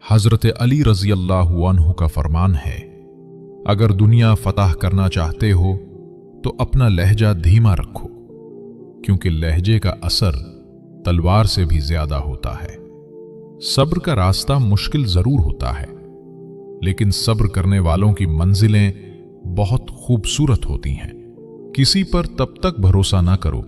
हजरत अली रजी अल्लाह अन्हु का फरमान है, अगर दुनिया फतह करना चाहते हो तो अपना लहजा धीमा रखो, क्योंकि लहजे का असर तलवार से भी ज्यादा होता है। सब्र का रास्ता मुश्किल जरूर होता है, लेकिन सब्र करने वालों की मंजिलें बहुत खूबसूरत होती हैं। किसी पर तब तक भरोसा ना करो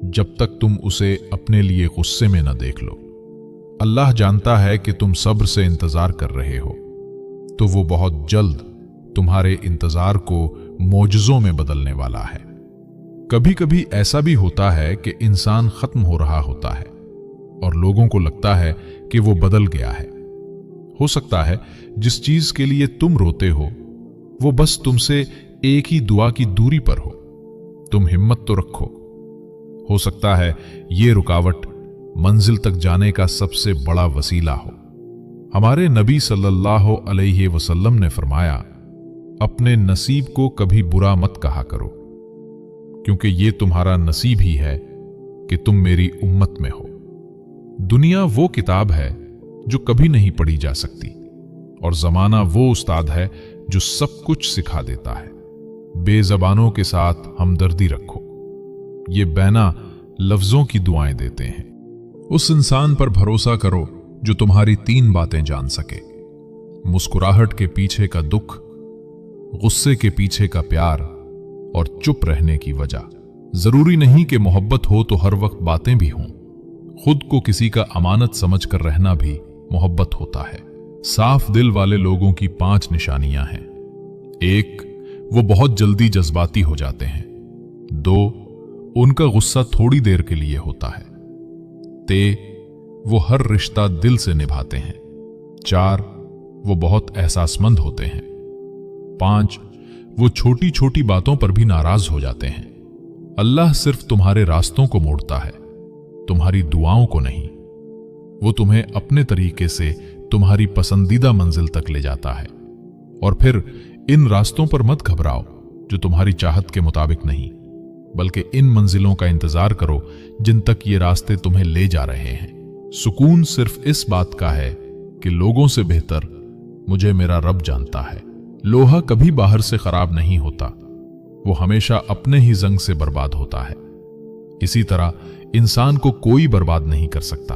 जब तक तुम उसे अपने लिए गुस्से में न देख लो। अल्लाह जानता है कि तुम सब्र से इंतजार कर रहे हो, तो वो बहुत जल्द तुम्हारे इंतजार को मोजज़ों में बदलने वाला है। कभी कभी ऐसा भी होता है कि इंसान खत्म हो रहा होता है और लोगों को लगता है कि वो बदल गया है। हो सकता है जिस चीज के लिए तुम रोते हो वो बस तुमसे एक ही दुआ की दूरी पर हो। तुम हिम्मत तो रखो, हो सकता है ये रुकावट मंजिल तक जाने का सबसे बड़ा वसीला हो। हमारे नबी सल्लल्लाहु अलैहि वसल्लम ने फरमाया, अपने नसीब को कभी बुरा मत कहा करो, क्योंकि ये तुम्हारा नसीब ही है कि तुम मेरी उम्मत में हो। दुनिया वो किताब है जो कभी नहीं पढ़ी जा सकती, और जमाना वो उस्ताद है जो सब कुछ सिखा देता है। बेज़बानों के साथ हमदर्दी रखो, ये बैना लफ्जों की दुआएं देते हैं। उस इंसान पर भरोसा करो जो तुम्हारी 3 बातें जान सके, मुस्कुराहट के पीछे का दुख, गुस्से के पीछे का प्यार और चुप रहने की वजह। जरूरी नहीं कि मोहब्बत हो तो हर वक्त बातें भी हों। खुद को किसी का अमानत समझकर रहना भी मोहब्बत होता है। साफ दिल वाले लोगों की 5 निशानियां हैं। 1, वो बहुत जल्दी जज्बाती हो जाते हैं। 2, उनका गुस्सा थोड़ी देर के लिए होता है। 3, वो हर रिश्ता दिल से निभाते हैं। 4, वो बहुत एहसासमंद होते हैं। 5, वो छोटी छोटी बातों पर भी नाराज हो जाते हैं। अल्लाह सिर्फ तुम्हारे रास्तों को मोड़ता है, तुम्हारी दुआओं को नहीं। वो तुम्हें अपने तरीके से तुम्हारी पसंदीदा मंजिल तक ले जाता है। और फिर इन रास्तों पर मत घबराओ जो तुम्हारी चाहत के मुताबिक नहीं, बल्कि इन मंजिलों का इंतजार करो जिन तक ये रास्ते तुम्हें ले जा रहे हैं। सुकून सिर्फ इस बात का है कि लोगों से बेहतर मुझे मेरा रब जानता है। लोहा कभी बाहर से खराब नहीं होता, वो हमेशा अपने ही जंग से बर्बाद होता है। इसी तरह इंसान को कोई बर्बाद नहीं कर सकता,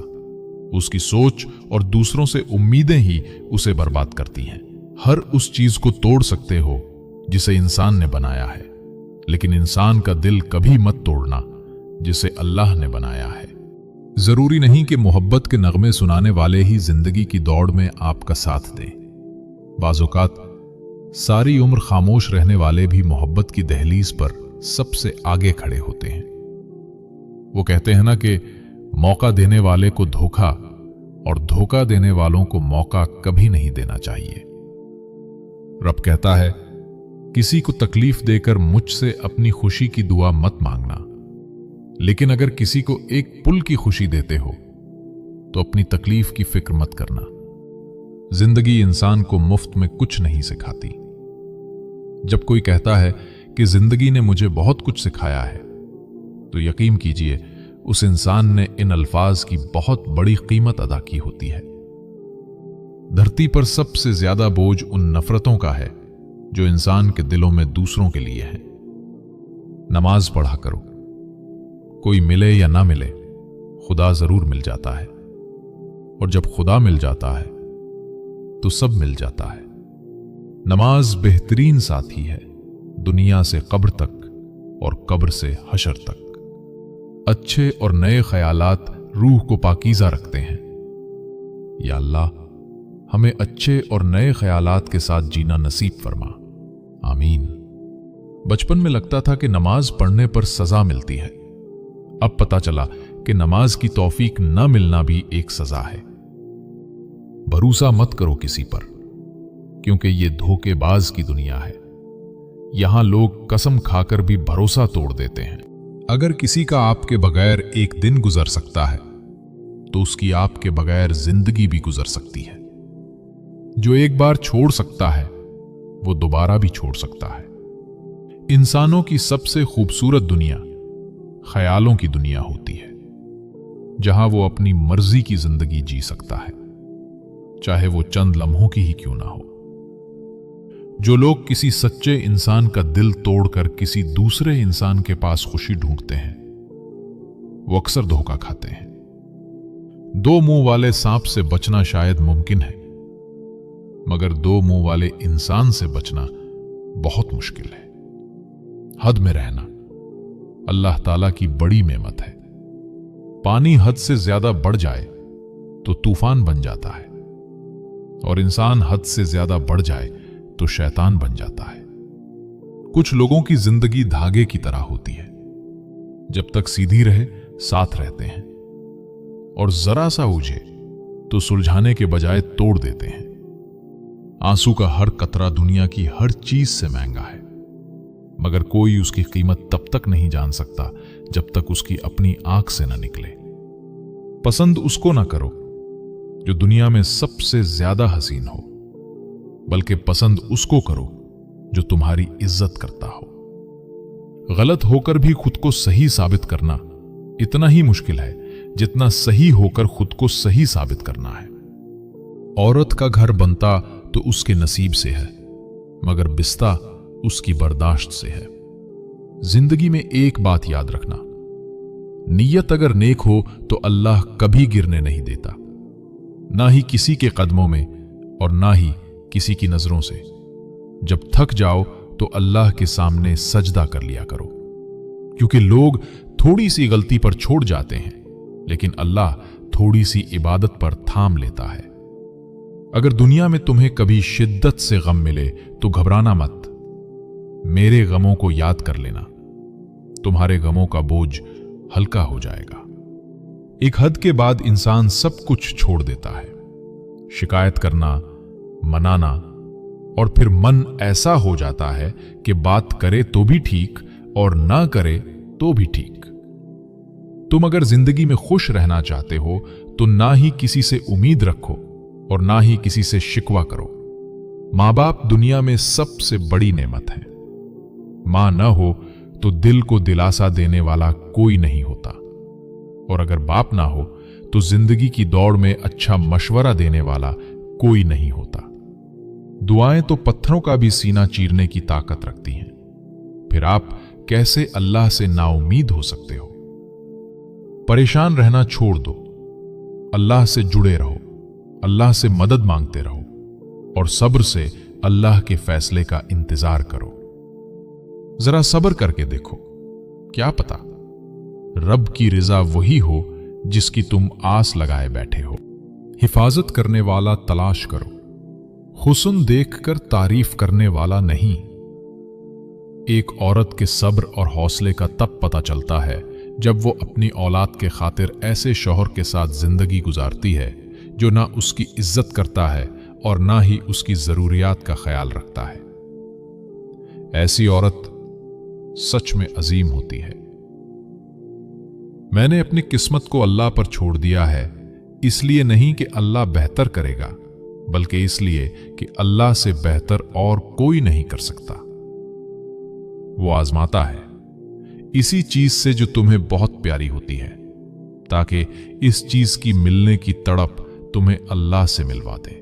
उसकी सोच और दूसरों से उम्मीदें ही उसे बर्बाद करती हैं। हर उस चीज को तोड़ सकते हो जिसे इंसान ने बनाया है, लेकिन इंसान का दिल कभी मत तोड़ना जिसे अल्लाह ने बनाया है। जरूरी नहीं कि मोहब्बत के नगमे सुनाने वाले ही जिंदगी की दौड़ में आपका साथ दें। बाज़ौक़ात सारी उम्र खामोश रहने वाले भी मोहब्बत की दहलीज पर सबसे आगे खड़े होते हैं। वो कहते हैं ना कि मौका देने वाले को धोखा और धोखा देने वालों को मौका कभी नहीं देना चाहिए। रब कहता है, किसी को तकलीफ देकर मुझसे अपनी खुशी की दुआ मत मांगना, लेकिन अगर किसी को एक पुल की खुशी देते हो तो अपनी तकलीफ की फिक्र मत करना। जिंदगी इंसान को मुफ्त में कुछ नहीं सिखाती। जब कोई कहता है कि जिंदगी ने मुझे बहुत कुछ सिखाया है, तो यकीन कीजिए उस इंसान ने इन अल्फाज की बहुत बड़ी कीमत अदा की होती है। धरती पर सबसे ज्यादा बोझ उन नफरतों का है जो इंसान के दिलों में दूसरों के लिए है। नमाज पढ़ा करो, कोई मिले या ना मिले खुदा जरूर मिल जाता है, और जब खुदा मिल जाता है तो सब मिल जाता है। नमाज बेहतरीन साथी है, दुनिया से कब्र तक और कब्र से हशर तक। अच्छे और नए ख्यालात रूह को पाकीज़ा रखते हैं। या अल्लाह, हमें अच्छे और नए ख्यालात के साथ जीना नसीब फरमा, आमीन। बचपन में लगता था कि नमाज पढ़ने पर सजा मिलती है, अब पता चला कि नमाज की तौफीक न मिलना भी एक सजा है। भरोसा मत करो किसी पर, क्योंकि ये धोखेबाज की दुनिया है। यहां लोग कसम खाकर भी भरोसा तोड़ देते हैं। अगर किसी का आपके बगैर एक दिन गुजर सकता है, तो उसकी आपके बगैर जिंदगी भी गुजर सकती है। जो एक बार छोड़ सकता है, वो दोबारा भी छोड़ सकता है। इंसानों की सबसे खूबसूरत दुनिया ख्यालों की दुनिया होती है, जहां वो अपनी मर्जी की जिंदगी जी सकता है, चाहे वो चंद लम्हों की ही क्यों ना हो। जो लोग किसी सच्चे इंसान का दिल तोड़कर किसी दूसरे इंसान के पास खुशी ढूंढते हैं, वो अक्सर धोखा खाते हैं। दो मुंह वाले सांप से बचना शायद मुमकिन है, मगर दो मुंह वाले इंसान से बचना बहुत मुश्किल है। हद में रहना अल्लाह ताला की बड़ी नेमत है। पानी हद से ज्यादा बढ़ जाए तो तूफान बन जाता है, और इंसान हद से ज्यादा बढ़ जाए तो शैतान बन जाता है। कुछ लोगों की जिंदगी धागे की तरह होती है, जब तक सीधी रहे साथ रहते हैं, और जरा सा उलझे तो सुलझाने के बजाय तोड़ देते हैं। आंसू का हर कतरा दुनिया की हर चीज से महंगा है, मगर कोई उसकी कीमत तब तक नहीं जान सकता जब तक उसकी अपनी आंख से न निकले। पसंद उसको ना करो जो दुनिया में सबसे ज्यादा हसीन हो, बल्कि पसंद उसको करो जो तुम्हारी इज्जत करता हो। गलत होकर भी खुद को सही साबित करना इतना ही मुश्किल है जितना सही होकर खुद को सही साबित करना है। औरत का घर बनता तो उसके नसीब से है, मगर बिस्ता उसकी बर्दाश्त से है। जिंदगी में एक बात याद रखना, नीयत अगर नेक हो तो अल्लाह कभी गिरने नहीं देता, ना ही किसी के कदमों में और ना ही किसी की नजरों से। जब थक जाओ तो अल्लाह के सामने सजदा कर लिया करो, क्योंकि लोग थोड़ी सी गलती पर छोड़ जाते हैं, लेकिन अल्लाह थोड़ी सी इबादत पर थाम लेता है। अगर दुनिया में तुम्हें कभी शिद्दत से गम मिले तो घबराना मत, मेरे गमों को याद कर लेना, तुम्हारे गमों का बोझ हल्का हो जाएगा। एक हद के बाद इंसान सब कुछ छोड़ देता है, शिकायत करना, मनाना, और फिर मन ऐसा हो जाता है कि बात करे तो भी ठीक और ना करे तो भी ठीक। तुम अगर जिंदगी में खुश रहना चाहते हो तो ना ही किसी से उम्मीद रखो और ना ही किसी से शिकवा करो। माँ बाप दुनिया में सबसे बड़ी नेमत है। माँ न हो तो दिल को दिलासा देने वाला कोई नहीं होता, और अगर बाप ना हो तो जिंदगी की दौड़ में अच्छा मशवरा देने वाला कोई नहीं होता। दुआएं तो पत्थरों का भी सीना चीरने की ताकत रखती हैं, फिर आप कैसे अल्लाह से नाउम्मीद हो सकते हो। परेशान रहना छोड़ दो, अल्लाह से जुड़े रहो, अल्लाह से मदद मांगते रहो और सब्र से अल्लाह के फैसले का इंतजार करो। जरा सब्र करके देखो, क्या पता रब की रिजा वही हो जिसकी तुम आस लगाए बैठे हो। हिफाजत करने वाला तलाश करो, हुस्न देखकर तारीफ करने वाला नहीं। एक औरत के सब्र और हौसले का तब पता चलता है जब वो अपनी औलाद के खातिर ऐसे शौहर के साथ जिंदगी गुजारती है जो ना उसकी इज्जत करता है और ना ही उसकी जरूरियात का ख्याल रखता है। ऐसी औरत सच में अजीम होती है। मैंने अपनी किस्मत को अल्लाह पर छोड़ दिया है, इसलिए नहीं कि अल्लाह बेहतर करेगा, बल्कि इसलिए कि अल्लाह से बेहतर और कोई नहीं कर सकता। वो आजमाता है इसी चीज से जो तुम्हें बहुत प्यारी होती है, ताकि इस चीज की मिलने की तड़प तुम्हें अल्लाह से मिलवा दे।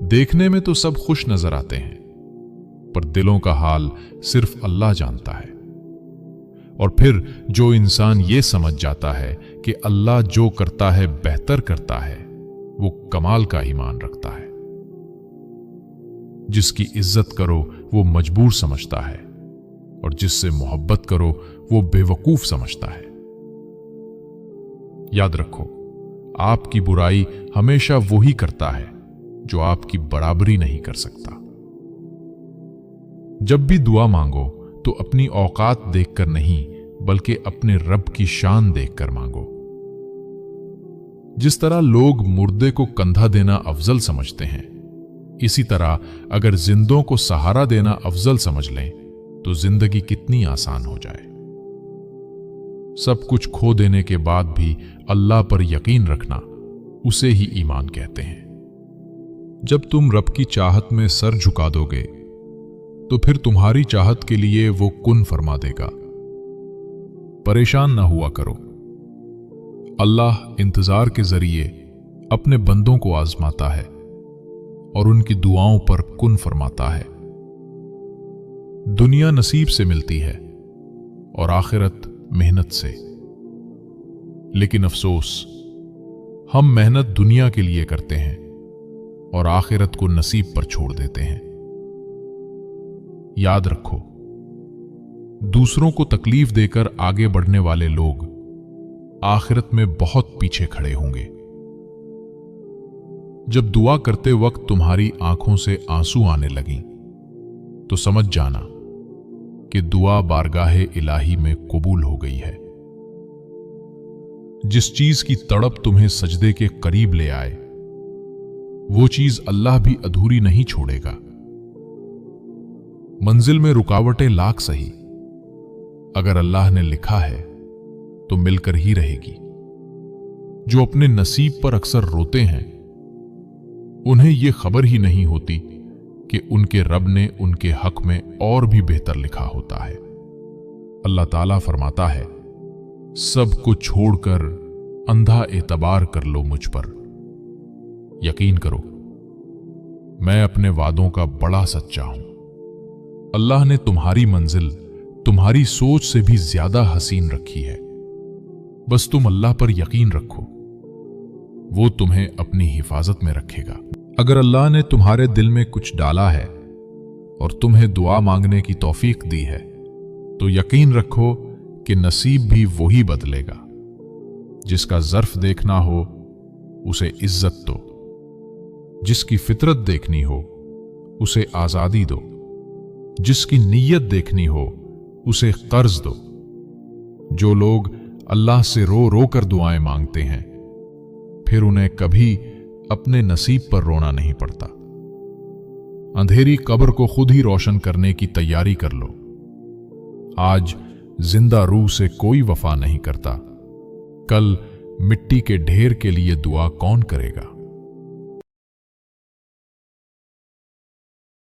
देखने में तो सब खुश नजर आते हैं, पर दिलों का हाल सिर्फ अल्लाह जानता है। और फिर जो इंसान ये समझ जाता है कि अल्लाह जो करता है बेहतर करता है, वो कमाल का ईमान रखता है। जिसकी इज्जत करो वो मजबूर समझता है, और जिससे मोहब्बत करो वो बेवकूफ समझता है। याद रखो, आपकी बुराई हमेशा वही करता है जो आपकी बराबरी नहीं कर सकता। जब भी दुआ मांगो तो अपनी औकात देखकर नहीं, बल्कि अपने रब की शान देखकर मांगो। जिस तरह लोग मुर्दे को कंधा देना अफजल समझते हैं, इसी तरह अगर जिंदों को सहारा देना अफजल समझ लें तो जिंदगी कितनी आसान हो जाए। सब कुछ खो देने के बाद भी अल्लाह पर यकीन रखना, उसे ही ईमान कहते हैं। जब तुम रब की चाहत में सर झुका दोगे तो फिर तुम्हारी चाहत के लिए वो कुन फरमा देगा। परेशान ना हुआ करो, अल्लाह इंतजार के जरिए अपने बंदों को आजमाता है और उनकी दुआओं पर कुन फरमाता है। दुनिया नसीब से मिलती है और आखिरत मेहनत से, लेकिन अफसोस हम मेहनत दुनिया के लिए करते हैं और आखिरत को नसीब पर छोड़ देते हैं। याद रखो, दूसरों को तकलीफ देकर आगे बढ़ने वाले लोग आखिरत में बहुत पीछे खड़े होंगे। जब दुआ करते वक्त तुम्हारी आंखों से आंसू आने लगीं, तो समझ जाना कि दुआ बारगाहे इलाही में कबूल हो गई है। जिस चीज की तड़प तुम्हें सजदे के करीब ले आए, वो चीज अल्लाह भी अधूरी नहीं छोड़ेगा। मंजिल में रुकावटें लाख सही, अगर अल्लाह ने लिखा है तो मिलकर ही रहेगी। जो अपने नसीब पर अक्सर रोते हैं, उन्हें यह खबर ही नहीं होती कि उनके रब ने उनके हक में और भी बेहतर लिखा होता है। अल्लाह ताला फरमाता है, सब कुछ छोड़कर अंधा एतबार कर लो मुझ पर। यकीन करो, मैं अपने वादों का बड़ा सच्चा हूं। अल्लाह ने तुम्हारी मंजिल तुम्हारी सोच से भी ज्यादा हसीन रखी है। बस तुम अल्लाह पर यकीन रखो, वो तुम्हें अपनी हिफाजत में रखेगा। अगर अल्लाह ने तुम्हारे दिल में कुछ डाला है और तुम्हें दुआ मांगने की तौफीक दी है, तो यकीन रखो कि नसीब भी वही बदलेगा। जिसका ज़र्फ देखना हो उसे इज्जत दो, जिसकी फितरत देखनी हो उसे आजादी दो, जिसकी नीयत देखनी हो उसे कर्ज दो। जो लोग अल्लाह से रो रो कर दुआएं मांगते हैं, फिर उन्हें कभी अपने नसीब पर रोना नहीं पड़ता। अंधेरी कब्र को खुद ही रोशन करने की तैयारी कर लो। आज जिंदा रूह से कोई वफा नहीं करता, कल मिट्टी के ढेर के लिए दुआ कौन करेगा।